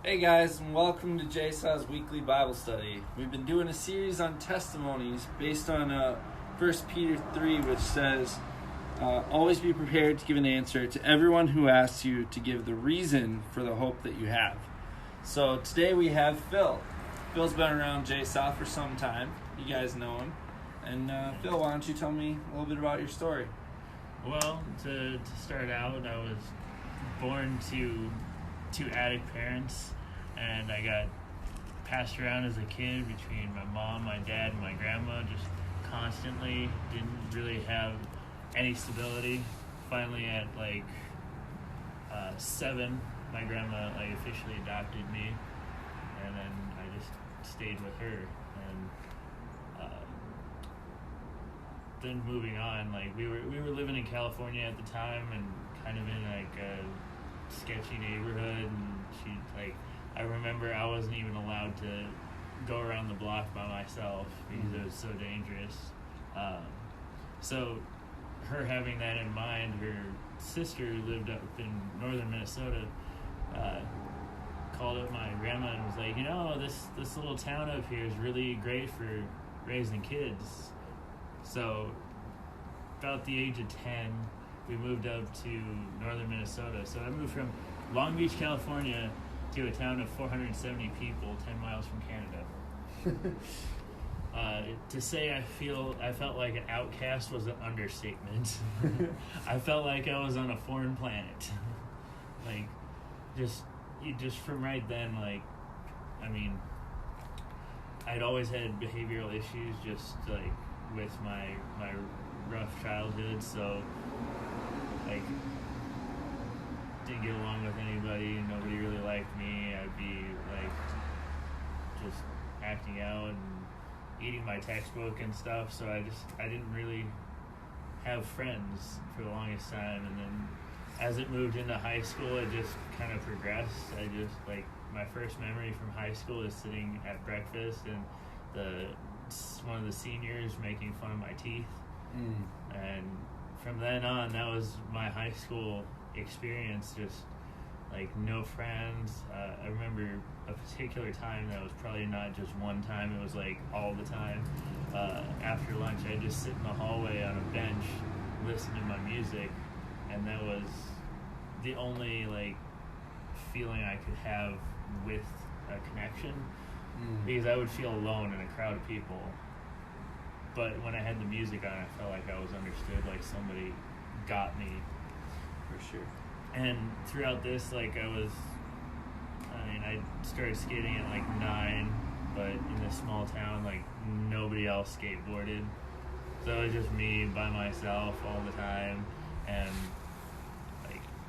Hey guys, and welcome to JSON's weekly Bible study. We've been doing a series on testimonies based on 1 Peter 3, which says, always be prepared to give an answer to everyone who asks you to give the reason for the hope that you have. So today we have Phill. Phil's been around JSON for some time. You guys know him. And Phill, why don't you tell me a little bit about your story? Well, to start out, I was born to two addict parents, and I got passed around as a kid between my mom, my dad, and my grandma, just constantly. Didn't really have any stability. Finally, at 7, my grandma officially adopted me, and then I just stayed with her. And then moving on, we were living in California at the time, and kind of in a sketchy neighborhood, and I remember I wasn't even allowed to go around the block by myself because it was so dangerous. So her having that in mind, her sister lived up in northern Minnesota, called up my grandma and was like, this little town up here is really great for raising kids. So about the age of 10, we moved up to northern Minnesota. So I moved from Long Beach, California, to a town of 470 people, 10 miles from Canada. To say I felt like an outcast was an understatement. I felt like I was on a foreign planet. Just from right then, I'd always had behavioral issues, just with my rough childhood, so didn't get along with anybody, nobody really liked me. I'd be just acting out and eating my textbook and stuff, so I didn't really have friends for the longest time. And then as it moved into high school, it just kind of progressed. I just my first memory from high school is sitting at breakfast and one of the seniors making fun of my teeth. And from then on, that was my high school experience, just no friends. I remember a particular time that was probably not just one time, it was all the time. After lunch, I'd just sit in the hallway on a bench, listen to my music, and that was the only feeling I could have with a connection, because I would feel alone in a crowd of people. But when I had the music on, I felt like I was understood, somebody got me. For sure. And throughout this, I started skating at 9, but in this small town, nobody else skateboarded. So it was just me by myself all the time. And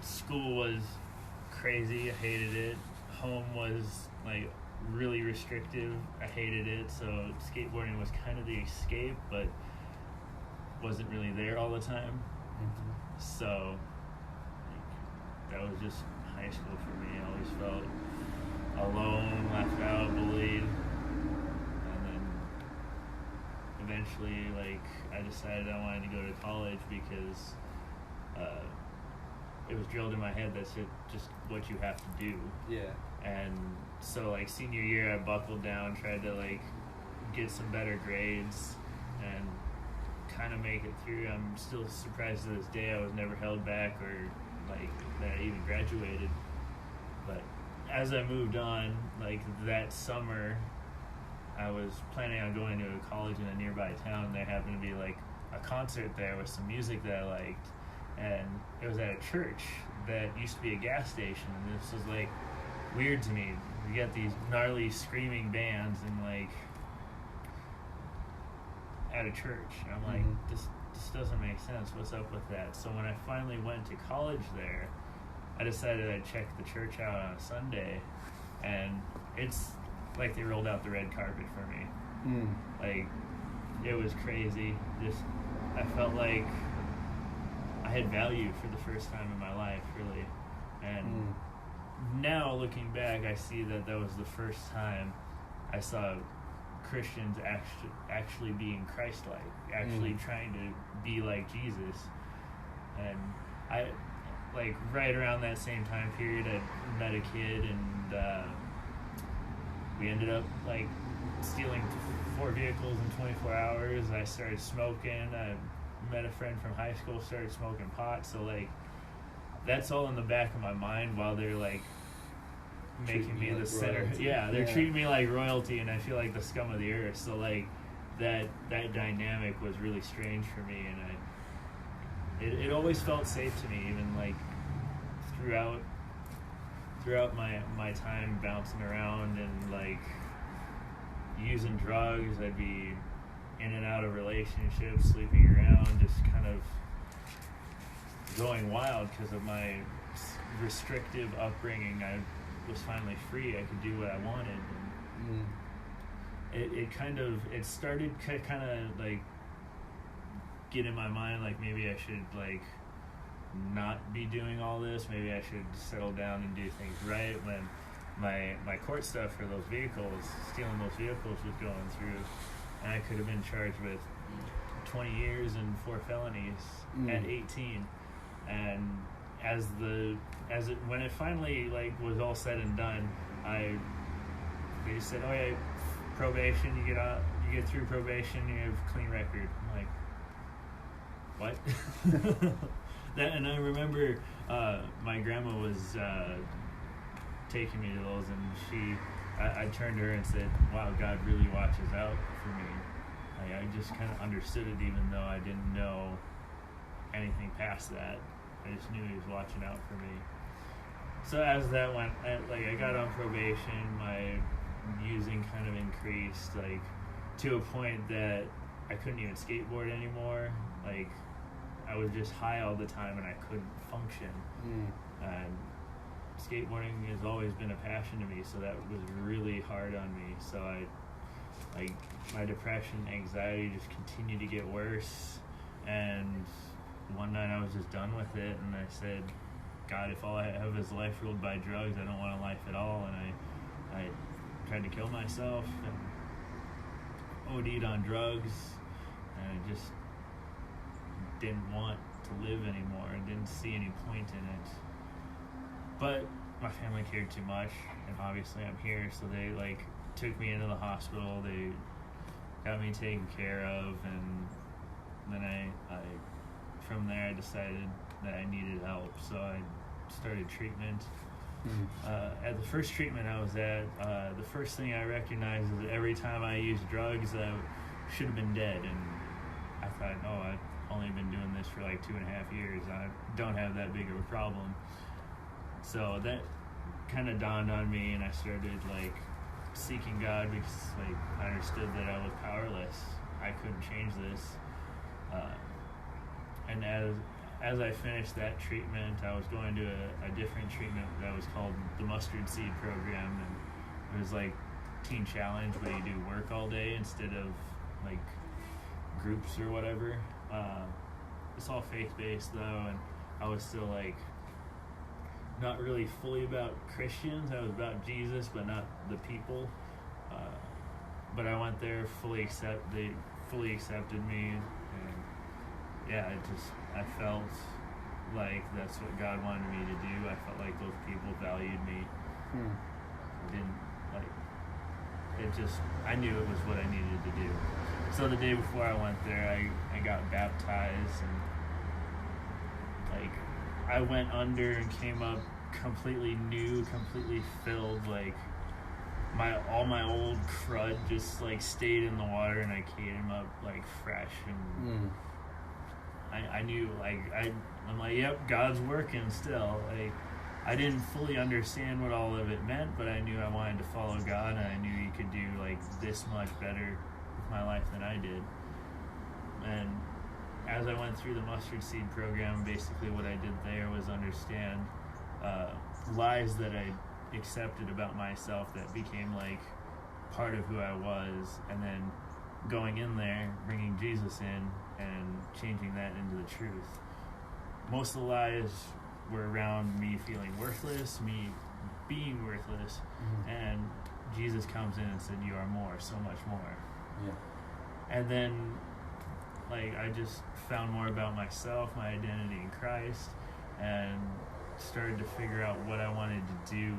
school was crazy, I hated it. Home was really restrictive, I hated it. So skateboarding was kind of the escape, but wasn't really there all the time. So that was just high school for me. I always felt alone, left out, bullied. And then eventually I decided I wanted to go to college because it was drilled in my head that's just what you have to do. Yeah. And so senior year, I buckled down, tried to get some better grades and kind of make it through. I'm still surprised to this day I was never held back or that I even graduated. But as I moved on, that summer, I was planning on going to a college in a nearby town. There happened to be a concert there with some music that I liked, and it was at a church that used to be a gas station. And this was weird to me. You got these gnarly screaming bands and at a church, and I'm this doesn't make sense. What's up with that? So when I finally went to college there, I decided I'd check the church out on a Sunday, and it's they rolled out the red carpet for me. It was crazy. Just I felt like I had value for the first time in my life, really. And now looking back, I see that was the first time I saw Christians actually being Christ-like, actually trying to be like Jesus. And I right around that same time period, I met a kid, and we ended up like stealing 4 vehicles in 24 hours. I started smoking. I met a friend from high school, started smoking pot. So like that's all in the back of my mind while they're like making me the center. Royalty. Yeah, they're treating me like royalty, and I feel like the scum of the earth. So like that dynamic was really strange for me, and it always felt safe to me, even like throughout my time bouncing around and like using drugs. I'd be in and out of relationships, sleeping around, just kind of going wild because of my restrictive upbringing. I was finally free. I could do what I wanted. And it started kind of like get in my mind like maybe I should like not be doing all this. Maybe I should settle down and do things right. When my court stuff for those vehicles, stealing those vehicles, was going through, and I could have been charged with 20 years and 4 felonies at 18. And when it finally like was all said and done, they just said, "Oh yeah, probation. You get through probation. You have a clean record." I'm like, what? And I remember my grandma was taking me to those, and I turned to her and said, "Wow, God really watches out for me." I just kind of understood it, even though I didn't know anything past that. I just knew He was watching out for me. So as that went, I got on probation. My using kind of increased, like to a point that I couldn't even skateboard anymore. Like I was just high all the time, and I couldn't function. And skateboarding has always been a passion to me, so that was really hard on me. So my depression, anxiety just continued to get worse. And one night I was just done with it, and I said, "God, if all I have is life ruled by drugs, I don't want a life at all." And I tried to kill myself and OD'd on drugs, and I just didn't want to live anymore and didn't see any point in it. But my family cared too much, and obviously I'm here, so they like took me into the hospital. They got me taken care of, and then I from there I decided that I needed help, so I started treatment. At the first treatment I was at, the first thing I recognized is that every time I used drugs, I should have been dead. And I thought, oh, I've only been doing this for like 2.5 years. I don't have that big of a problem. So that kind of dawned on me, and I started like seeking God, because like I understood that I was powerless. I couldn't change this. And as I finished that treatment, I was going to a different treatment that was called the Mustard Seed Program, and it was like Teen Challenge, where you do work all day instead of like groups or whatever. It's all faith-based though, and I was still like not really fully about Christians. I was about Jesus, but not the people. But I went there they fully accepted me, and yeah, I felt like that's what God wanted me to do. I felt like those people valued me. I knew it was what I needed to do. So the day before I went there, I got baptized, and like I went under and came up completely new, completely filled. Like all my old crud just like stayed in the water, and I came up like fresh. And I knew, like I'm like, yep, God's working still. Like I didn't fully understand what all of it meant, but I knew I wanted to follow God, and I knew He could do like this much better with my life than I did. And as I went through the Mustard Seed Program, basically what I did there was understand lies that I accepted about myself that became like part of who I was, and then going in there, bringing Jesus in, and changing that into the truth. Most of the lies were around me feeling worthless, me being worthless, and Jesus comes in and said, "You are more, so much more." Yeah. And then like I just found more about myself, my identity in Christ, and started to figure out what I wanted to do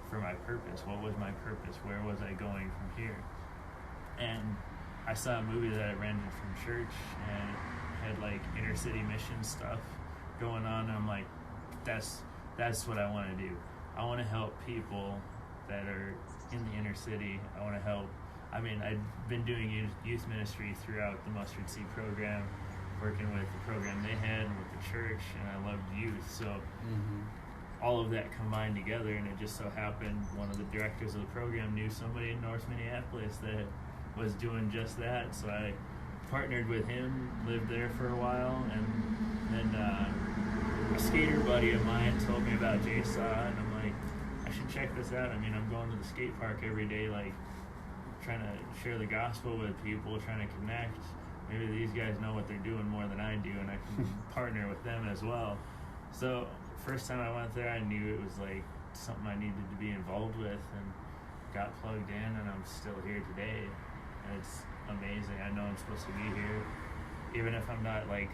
for my purpose. What was my purpose? Where was I going from here? And I saw a movie that I rented from church, and it had like inner city mission stuff going on, and I'm like, that's what I want to do. I want to help people that are in the inner city. I want to help. I mean, I've been doing youth ministry throughout the Mustard Seed program, working with the program they had and with the church, and I loved youth. So all of that combined together, and it just so happened one of the directors of the program knew somebody in North Minneapolis that was doing just that. So I partnered with him, lived there for a while, and then a skater buddy of mine told me about JSON, and I'm like, I should check this out. I mean, I'm going to the skate park every day, like trying to share the gospel with people, trying to connect. Maybe these guys know what they're doing more than I do, and I can partner with them as well. So first time I went there, I knew it was like something I needed to be involved with, and got plugged in, and I'm still here today. And it's amazing. I know I'm supposed to be here. Even if I'm not like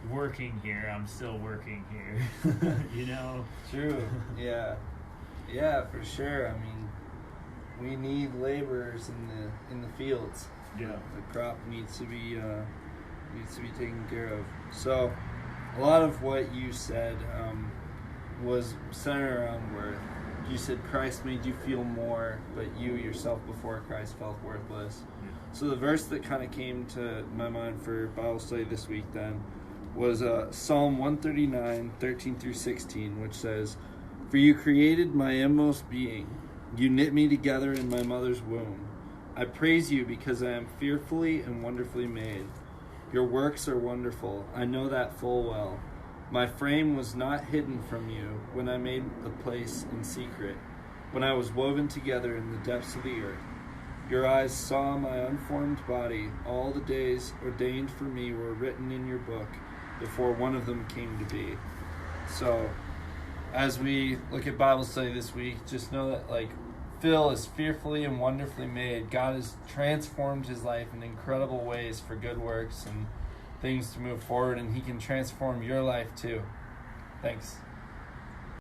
working here, I'm still working here. You know? True. Yeah. Yeah, for sure. I mean, we need laborers in the fields. Yeah. The crop needs to be taken care of. So a lot of what you said was centered around worth. You said Christ made you feel more, but you yourself before Christ felt worthless. Yeah. So the verse that kind of came to my mind for Bible study this week then was Psalm 139, 13 through 16, which says, "For you created my inmost being. You knit me together in my mother's womb. I praise you because I am fearfully and wonderfully made. Your works are wonderful. I know that full well. My frame was not hidden from you when I made the place in secret, when I was woven together in the depths of the earth. Your eyes saw my unformed body. All the days ordained for me were written in your book before one of them came to be." So as we look at Bible study this week, just know that like Phill is fearfully and wonderfully made. God has transformed his life in incredible ways for good works and things to move forward, and he can transform your life too. Thanks.